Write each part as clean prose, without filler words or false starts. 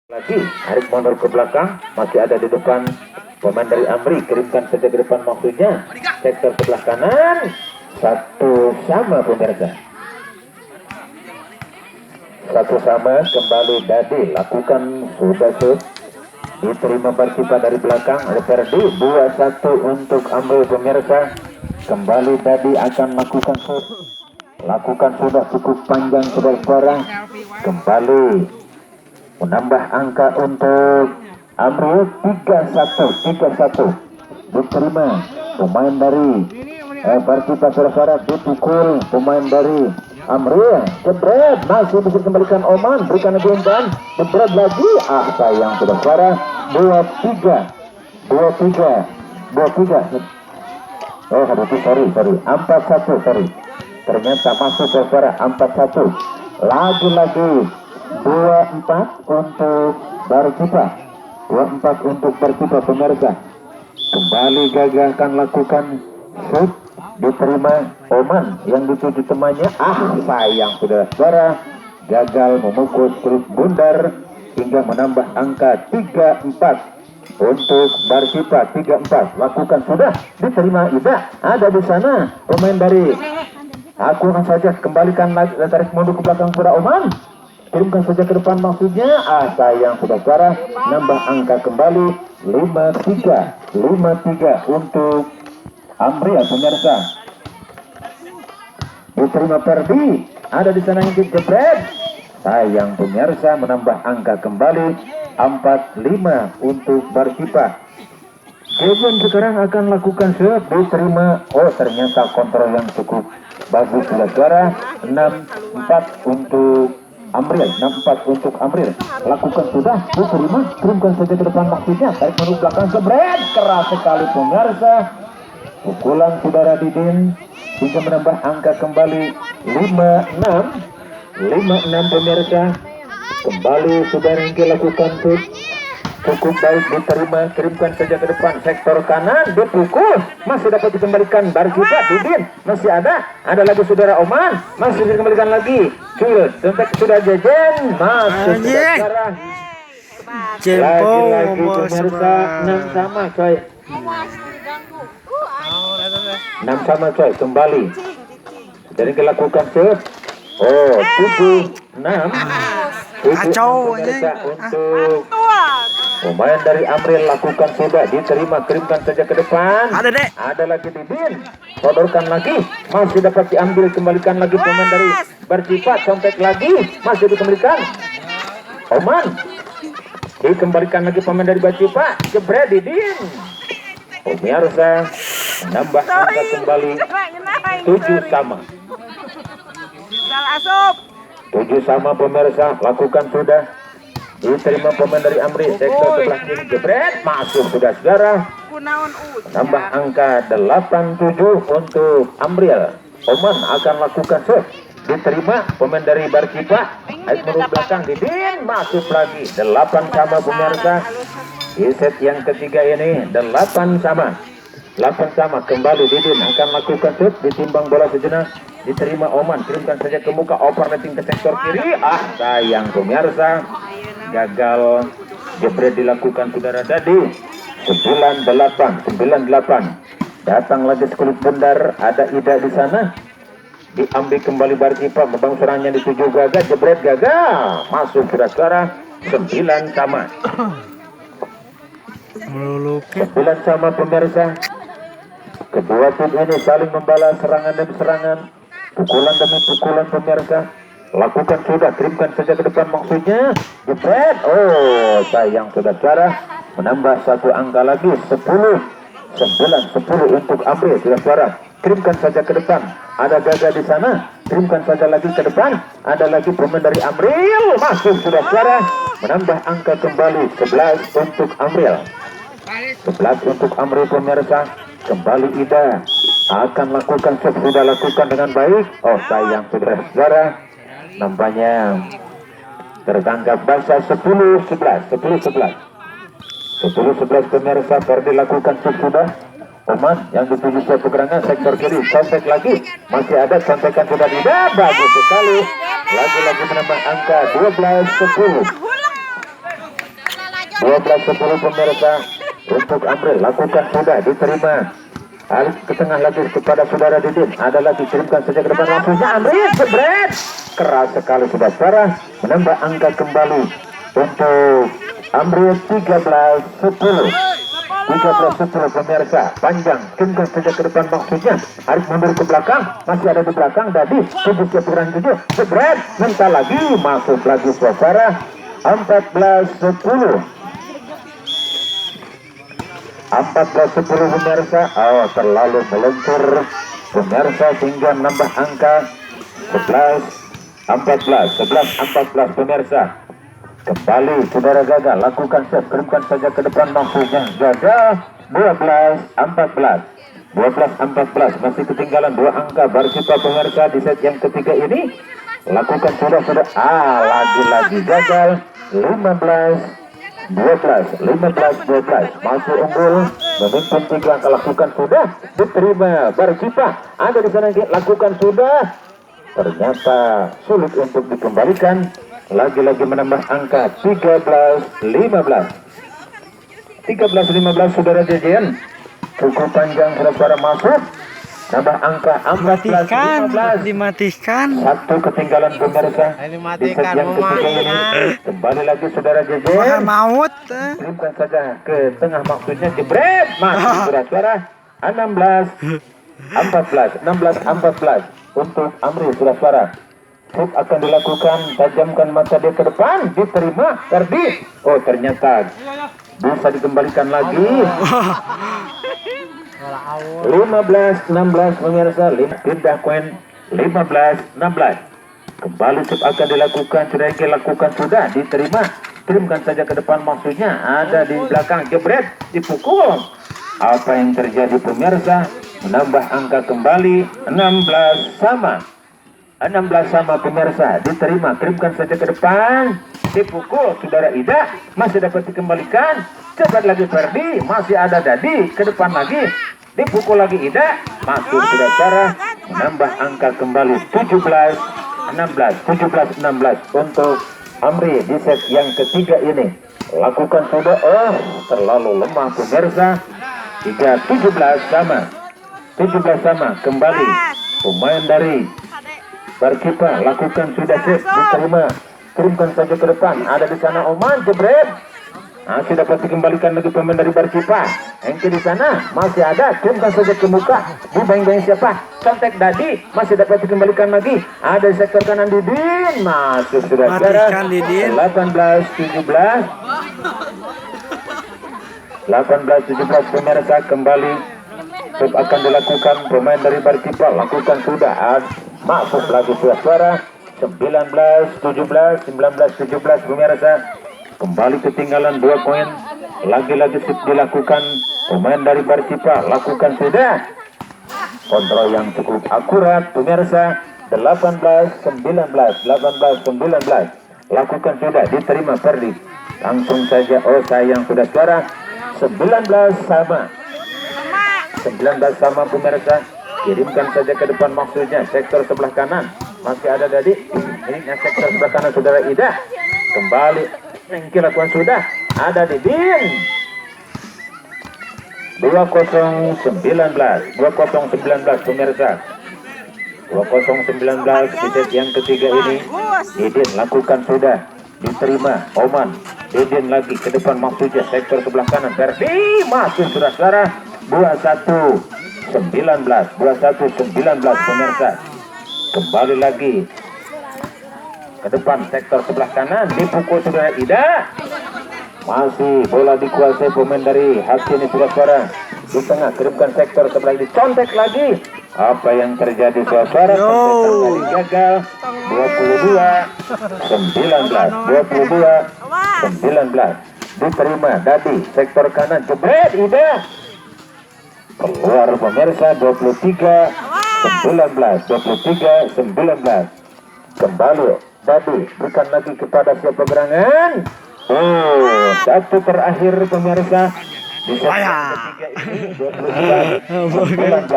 Lagi Harik mundur ke belakang, masih ada di depan pemain dari Amri, kirimkan saja ke depan maksudnya sektor sebelah kanan, satu sama pemirsa, satu sama. Kembali Dadi lakukan sudah shoot, diterima Barcipa dari belakang oleh Ferdi, 2-1 untuk Amri pemirsa. Kembali Dadi akan lakukan shoot, lakukan sudah cukup panjang saudara-saudara, kembali menambah angka untuk Amri. 3-1 diterima pemain dari Barcipa saudara-saudara, dipukul pemain dari Amri, jebret, masih bisa kembalikan Oman, berikan lagi umpan, jebret lagi, sayang saudara-saudara. 2-3 sorry 4-1, ternyata masuk saudara. 4-1 lagi 2-4 untuk Barcipa, 2-4 untuk Barcipa pemirsa. Kembali Gaga akan lakukan shoot, diterima Oman yang dituju temannya, sayang saudara-saudara, gagal memukul struk bundar hingga menambah angka 3-4 untuk Barcipa. 3-4 lakukan sudah, diterima Ida, ada di sana pemain dari aku akan saja kembalikan lagi, tarik mundur ke belakang sudah Oman, kirimkan saja ke depan maksudnya, sayang saudara, nambah angka kembali 5-3 untuk Amri pemirsa. Diterima Ferdi, ada di sana yang jebret, sayang pemirsa, menambah angka kembali 4-5 untuk Barcipa. Kevin sekarang akan lakukan shoot, diterima, ternyata kontrol yang cukup bagus saudara. 6-4 untuk Amril, 6-4 untuk Amril, lakukan sudah, diterima, kirimkan saja ke depan maksudnya, tarik menurut belakang, jebret, keras sekali pemirsa, pukulan saudara Didin hingga menambah angka kembali 5-6 pemirsa. Kembali saudara yang lakukan shoot, cukup baik, diterima, kirimkan saja ke depan sektor kanan, dipukul, masih dapat dikembalikan Barcipa. Didin masih ada lagi saudara Oman, masih dikembalikan lagi kill, sampai sudah Jejen, masih saudara lagi pemirsa. 6 sama coy, 6 sama coy, kembali jadi dilakukan shoot, 7-6 pemirsa untuk pemain dari Amril. Lakukan sudah, diterima, kirimkan saja ke depan, ada lagi Didin, sodorkan lagi, masih dapat diambil, kembalikan lagi pemain dari Barcipa, contek lagi, masih dikembalikan Oman, dikembalikan lagi pemain dari Barcipa, jebret Didin pemirsa, menambah angka kembali 7 sama. 7 sama pemirsa, lakukan sudah, diterima pemain dari Amri, sektor sebelah kiri, jebret, masuk sudah saudara, menambah angka 8-7 untuk Amril. Oman akan lakukan shoot, diterima pemain dari Barcipa, menurut belakang, Didin masuk lagi, 8 sama pemirsa. Di set yang ketiga ini 8 sama, kembali Didin akan lakukan shoot, ditimbang bola sejenak, diterima Oman, kirimkan saja ke muka, overlapping ke sektor kiri, sayang pemirsa, gagal, jebret dilakukan saudara Dadi. 9-8 datang lagi sekulit bundar, ada Ida di sana, diambil kembali Barcipa, membangun serangannya dituju Gaga, jebret, gagal, masuk saudara. 9 sama, 9 sama pemirsa. Kedua tim ini saling membalas serangan demi serangan, pukulan demi pukulan pemirsa. Lakukan sudah, kirimkan saja ke depan maksudnya, jebret, sayang saudara, menambah satu angka lagi, 10 untuk Amri saudara. Kirimkan saja ke depan, ada Gaga di sana, kirimkan saja lagi ke depan, ada lagi pemain dari Amril, masuk saudara, menambah angka kembali 11 untuk Amril. 11 untuk Amri pemirsa. Kembali Ida akan lakukan shoot, sudah lakukan dengan baik, sayang saudara, nampaknya tertangkap basah. 10-11 pemirsa. Ferdi lakukan shoot sudah, Oman yang dituju ke pegerangan sektor kiri, contek lagi, masih ada contekan sudah tidak, bagus sekali, lagi-lagi menambah angka 12-10. 12-10 pemirsa. Untuk Amri lakukan sudah, diterima. Alik ke tengah lagi kepada saudara Didin. Ada lagi, kirimkan saja ke depan langsungnya. Amri jebret. Keras sekali sudah parah. Menambah angka kembali untuk Amri 13-10. 13-10 pemirsa. Panjang, kirimkan saja ke depan maksudnya. Harus mundur ke belakang. Masih ada di belakang. Dadi 7-7. Jebret. Minta lagi. Masuk lagi suara. 14-10. 14-10 pemirsa. Oh, terlalu melentur pemirsa sehingga menambah angka 11-14 pemirsa. Kembali saudara gagal, lakukan set, kirimkan saja ke depan maksudnya. Gagal 12-14 masih ketinggalan 2 angka. Barcipa pemirsa di set yang ketiga ini. Lakukan sudah lagi-lagi gagal. 15-12 masih unggul, memimpin 3 angka. Lakukan sudah, diterima Barcipa. Ada di sana, lakukan sudah, ternyata sulit untuk dikembalikan. Lagi-lagi menambah angka 13-15 saudara jajan. Cukup panjang suara masuk. Nambah angka 14-15. Dimatikan. Satu ketinggalan pemirsa. Di set yang ketiga ini. Kembali lagi saudara JJ. Maut. Kirimkan saja ke tengah maksudnya. Jebret. Masih suara 16-14 untuk Amri suara. Hub akan dilakukan. Tajamkan mata dia ke depan. Diterima. Ferdi. Oh, ternyata bisa dikembalikan lagi. 15-16 pemirsa. Pindah koin 15-16. Kembali sub akan dilakukan. Sudah dilakukan sudah, diterima. Kirimkan saja ke depan maksudnya. Ada di belakang, jebret, dipukul. Apa yang terjadi pemirsa? Menambah angka kembali 16 sama pemirsa. Diterima, kirimkan saja ke depan. Dipukul saudara Ida. Masih dapat dikembalikan. Cepat lagi Ferdi. Masih ada Dadi. Ke depan lagi. Dipukul lagi Ida. Masuk sudah cara. Menambah angka kembali 17-16 untuk Amri di set yang ketiga ini. Lakukan sudah. Terlalu lemah pemirsa. 17 sama. Kembali pemain dari Barcipa. Lakukan sudah set. Diterima. Kirimkan saja ke depan. Ada di sana Oman, jebret. Masih dapat dikembalikan lagi pemain dari Barcipa. Engke di sana masih ada. Kirimkan saja ke muka. Bang siapa? Contek Dadi. Masih dapat dikembalikan lagi. Ada di sektor kanan Didin. Masuk sudah jarak 18-17 pemirsa. Kembali sub akan dilakukan pemain dari Barcipa. Lakukan sudah. Masuk lagi suara 19-17 pemirsa. Kembali ketinggalan 2 poin. Lagi-lagi sip dilakukan pemain dari Barcipa. Lakukan sudah. Kontrol yang cukup akurat pemirsa. 18-19. Lakukan sudah, diterima Ferdi. Langsung saja. Oh sayang sudah suara 19 sama pemirsa. Kirimkan saja ke depan maksudnya. Sektor sebelah kanan masih ada Dadi. Ini sektor sebelah kanan saudara Ida. Kembali Engki lakukan sudah. Ada Didin. 20-19 pemirsa. 20-19 di set yang ketiga ini. Didin lakukan sudah. Diterima Oman. Didin lagi ke depan maksudnya. Sektor sebelah kanan Ferdi. Masuk sudah saudara. 21-19 pemirsa. Kembali lagi ke depan sektor sebelah kanan. Dipukul saudara Ida. Masih bola dikuasai pemain dari Haki ini suara. Di tengah kirimkan sektor sebelah ini. Contek lagi. Apa yang terjadi suara? Contek gagal. 22-19 diterima Dadi. Sektor kanan jebret Ida. Keluar pemirsa. 23-19 kembali Dadi. Bukan lagi kepada siapa gerangan. Satu terakhir pemirsa di set ketiga ini. 22-19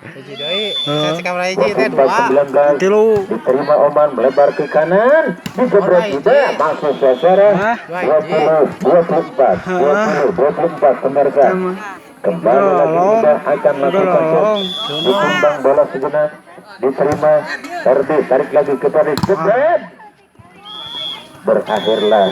ke-19 diterima Oman melebar ke kanan dijebret juga masuk sasaran 20-24 pemirsa kembali lagi Indah akan melakukan shot ditimbang bola sejenak diterima RD tarik lagi ke Paris jebret berakhirlah